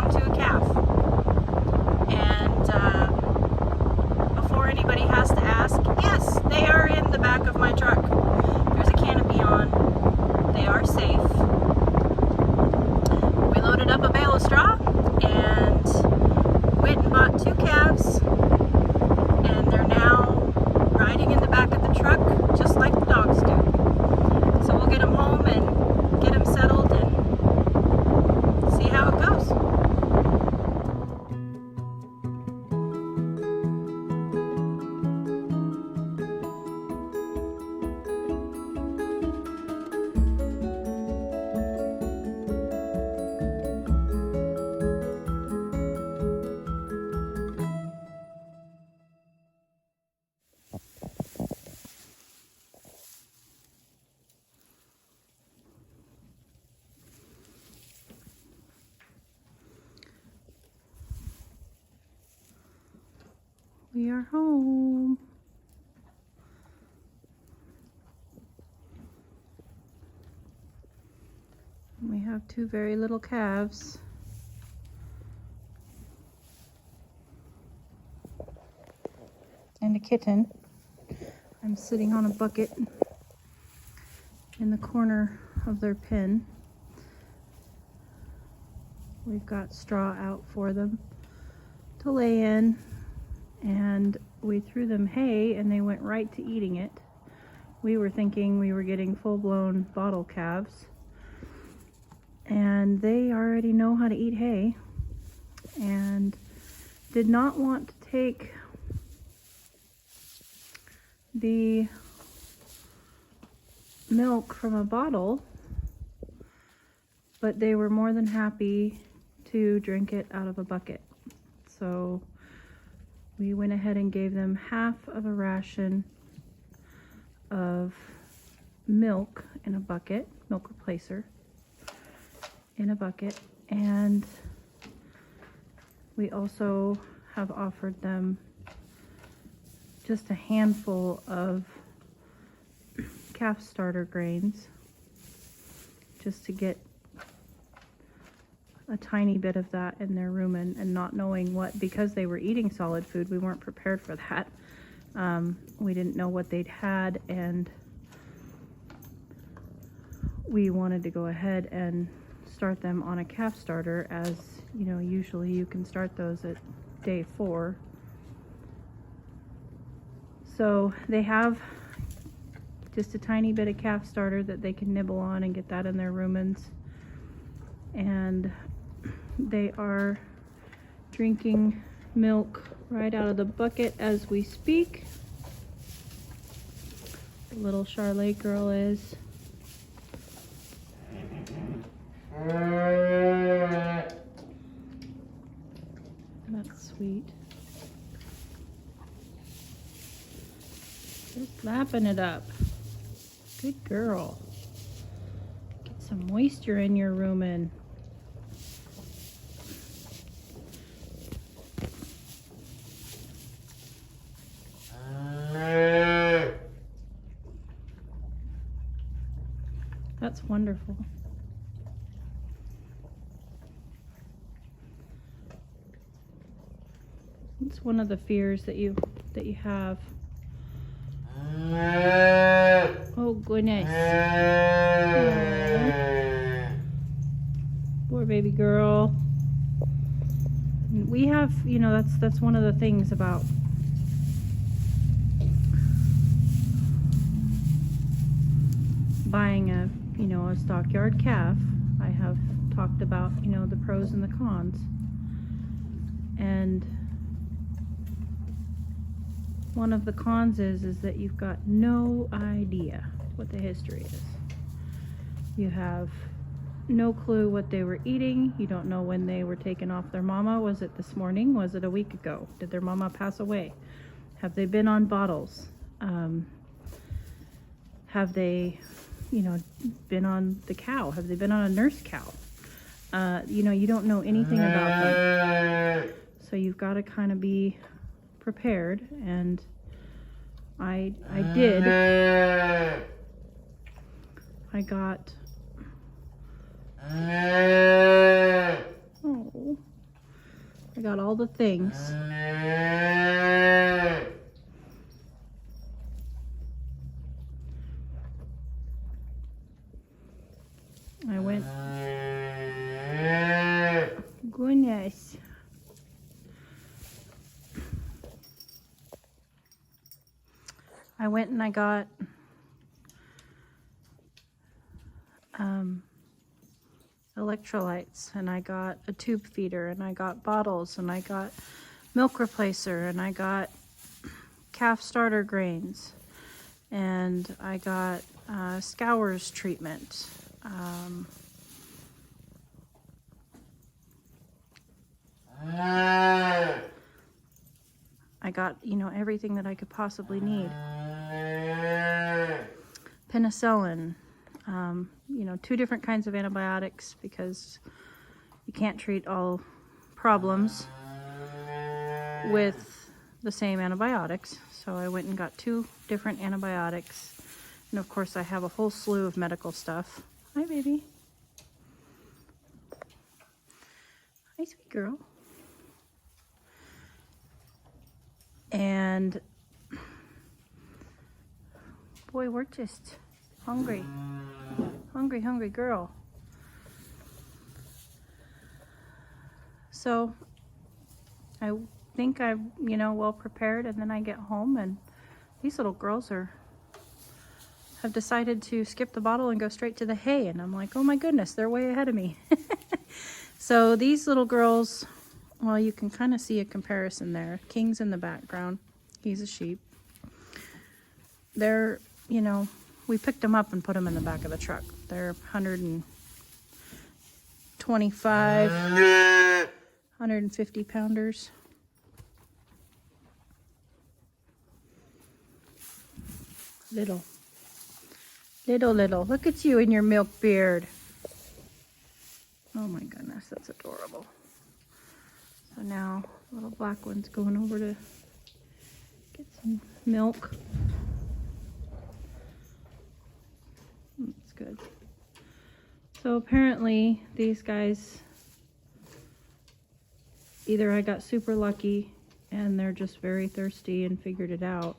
home to a calf. And before anybody has to ask, yes, they are in the back of my truck. There's a canopy on. They are safe. We loaded up a bale of straw and went and bought 2 calves, and they're now riding in the back of the truck just like the dogs do. So we'll get them home and get them settled and see how it goes. We are home. We have 2 very little calves. And a kitten. I'm sitting on a bucket in the corner of their pen. We've got straw out for them to lay in. And we threw them hay and they went right to eating it. We were thinking we were getting full-blown bottle calves, and they already know how to eat hay and did not want to take the milk from a bottle, but they were more than happy to drink it out of a bucket. So we went ahead and gave them half of a ration of milk in a bucket, milk replacer in a bucket, and we also have offered them just a handful of calf starter grains just to get a tiny bit of that in their rumen, and not knowing what, because they were eating solid food, we weren't prepared for that. We didn't know what they'd had, and we wanted to go ahead and start them on a calf starter, as you know, usually you can start those at day 4. So they have just a tiny bit of calf starter that they can nibble on and get that in their rumens, and they are drinking milk right out of the bucket as we speak. The little Charlotte girl is. That's sweet. Just lapping it up. Good girl. Get some moisture in your rumen. That's wonderful. It's one of the fears that you have. Oh goodness. Oh. Poor baby girl. We have, you know, that's one of the things about buying a stockyard calf. I have talked about, you know, the pros and the cons, and one of the cons is that you've got no idea what the history is. You have no clue what they were eating. You don't know when they were taken off their mama. Was it this morning? Was it a week ago? Did their mama pass away? Have they been on bottles? Have they, you know, been on the cow? Have they been on a nurse cow? You know, you don't know anything about them. So you've got to kind of be prepared, and I did. I got, oh, I got all the things. I went, goodness. I went and I got electrolytes, and I got a tube feeder, and I got bottles, and I got milk replacer, and I got calf starter grains, and I got scours treatment. I got, you know, everything that I could possibly need. Penicillin, you know, 2 different kinds of antibiotics because you can't treat all problems with the same antibiotics. So I went and got 2 different antibiotics. And of course I have a whole slew of medical stuff. Hi, baby. Hi, sweet girl. And boy, we're just hungry. Hungry girl. So I think I'm, you know, well prepared, and then I get home and these little girls have decided to skip the bottle and go straight to the hay, and I'm like, oh my goodness, they're way ahead of me. So these little girls, well, you can kind of see a comparison there. King's in the background. He's a sheep. They're, you know, we picked them up and put them in the back of the truck. They're 125, 150 pounders. Little. Look at you in your milk beard. Oh my goodness, that's adorable. So now, little black one's going over to get some milk. That's good. So apparently, these guys, either I got super lucky and they're just very thirsty and figured it out,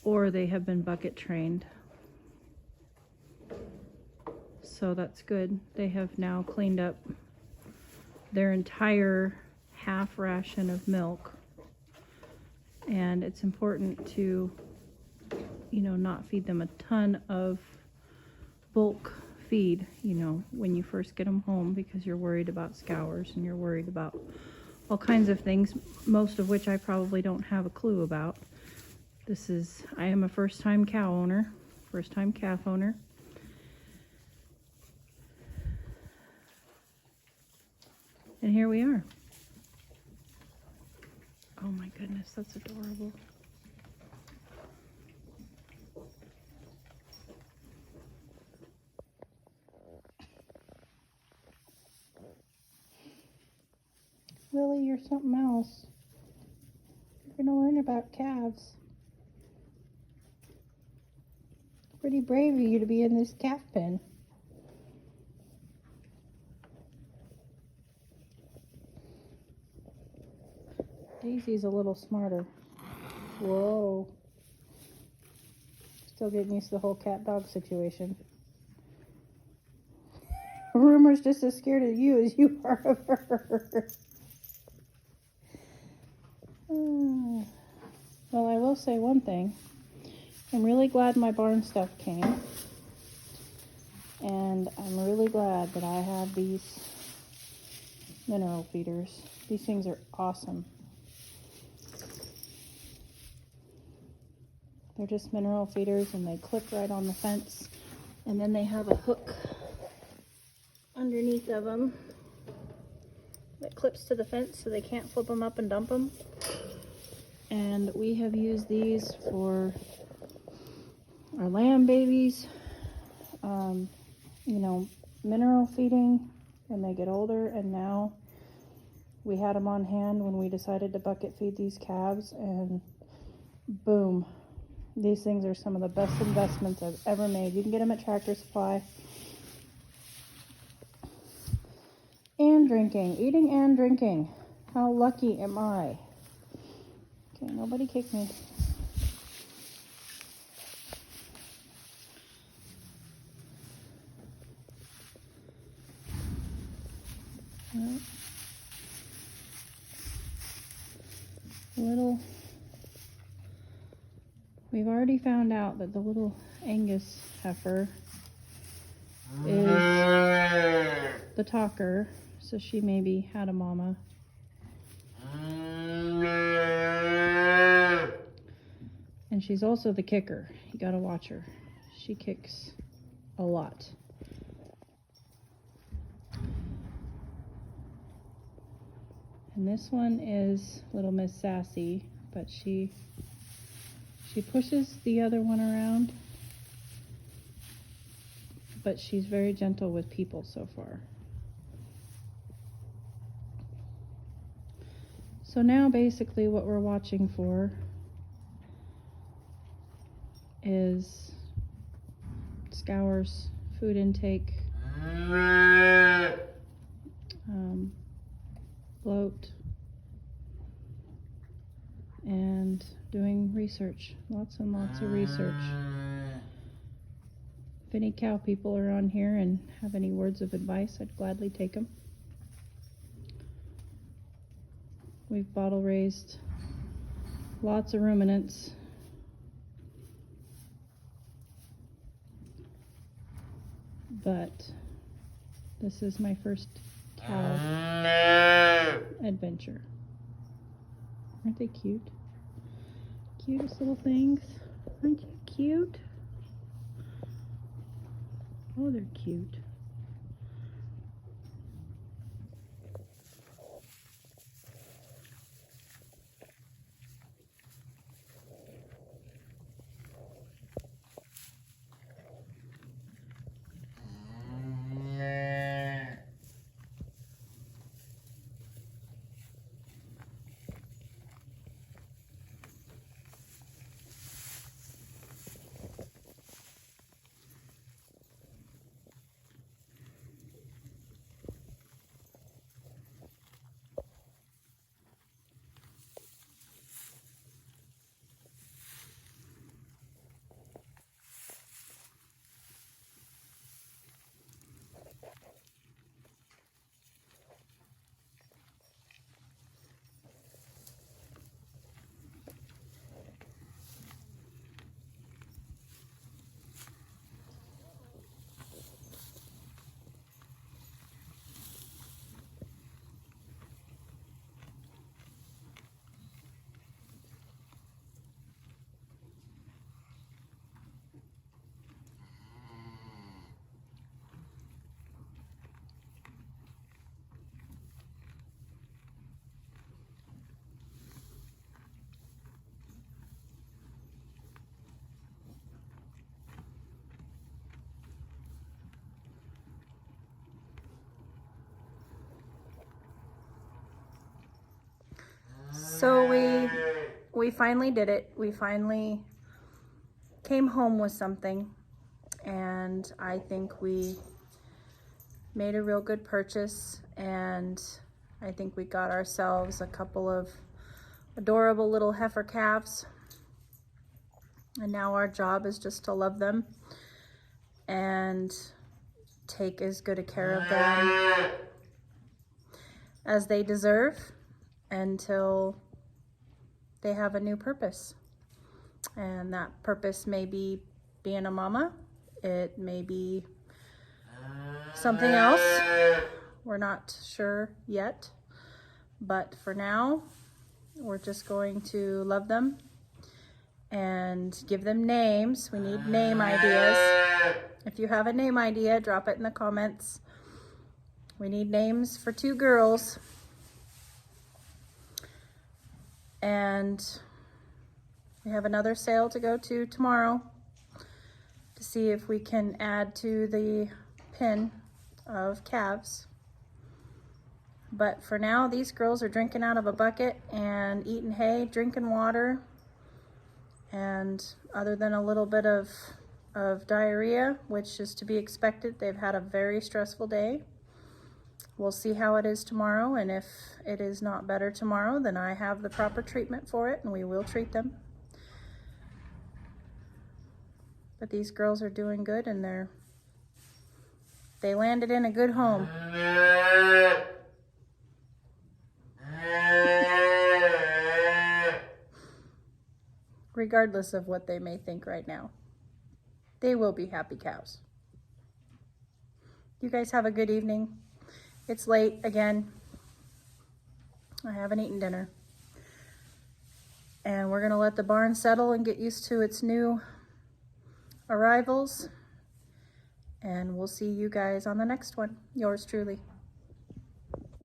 or they have been bucket trained. So that's good. They have now cleaned up their entire half ration of milk. And it's important to, you know, not feed them a ton of bulk feed, you know, when you first get them home, because you're worried about scours and you're worried about all kinds of things, most of which I probably don't have a clue about. I am a first-time cow owner, first-time calf owner. And here we are. Oh my goodness, that's adorable. Willie, you're something else. You're gonna learn about calves. Pretty brave of you to be in this calf pen. Daisy's a little smarter. Whoa. Still getting used to the whole cat-dog situation. Rumor's just as scared of you as you are of her. Well, I will say one thing. I'm really glad my barn stuff came. And I'm really glad that I have these mineral feeders. These things are awesome. They're just mineral feeders, and they clip right on the fence. And then they have a hook underneath of them that clips to the fence so they can't flip them up and dump them. And we have used these for our lamb babies, you know, mineral feeding when they get older. And now we had them on hand when we decided to bucket feed these calves, and boom. These things are some of the best investments I've ever made. You can get them at Tractor Supply. And and drinking. Eating and drinking. How lucky am I? Okay, nobody kick me. Well, we've already found out that the little Angus heifer is the talker, so she maybe had a mama. And she's also the kicker. You gotta watch her. She kicks a lot. And this one is Little Miss Sassy, but she pushes the other one around, but she's very gentle with people so far. So now basically what we're watching for is Scour's food intake, bloat, and doing research, lots and lots of research. If any cow people are on here and have any words of advice, I'd gladly take them. We've bottle raised lots of ruminants. But this is my first cow adventure. Aren't they cute? Cutest little things. Aren't you cute? Oh, they're cute. So we finally did it. We finally came home with something, and I think we made a real good purchase, and I think we got ourselves a couple of adorable little heifer calves, and now our job is just to love them and take as good a care of them as they deserve until they have a new purpose. And that purpose may be being a mama. It may be something else. We're not sure yet. But for now, we're just going to love them and give them names. We need name ideas. If you have a name idea, drop it in the comments. We need names for 2 girls. And we have another sale to go to tomorrow to see if we can add to the pen of calves. But for now, these girls are drinking out of a bucket and eating hay, drinking water. And other than a little bit of diarrhea, which is to be expected, they've had a very stressful day. we'll see how it is tomorrow, and if it is not better tomorrow, then I have the proper treatment for it, and we will treat them. But these girls are doing good, and they landed in a good home. Regardless of what they may think right now, they will be happy cows. You guys have a good evening. It's late again. I haven't eaten dinner. And we're gonna let the barn settle and get used to its new arrivals. And we'll see you guys on the next one. Yours truly.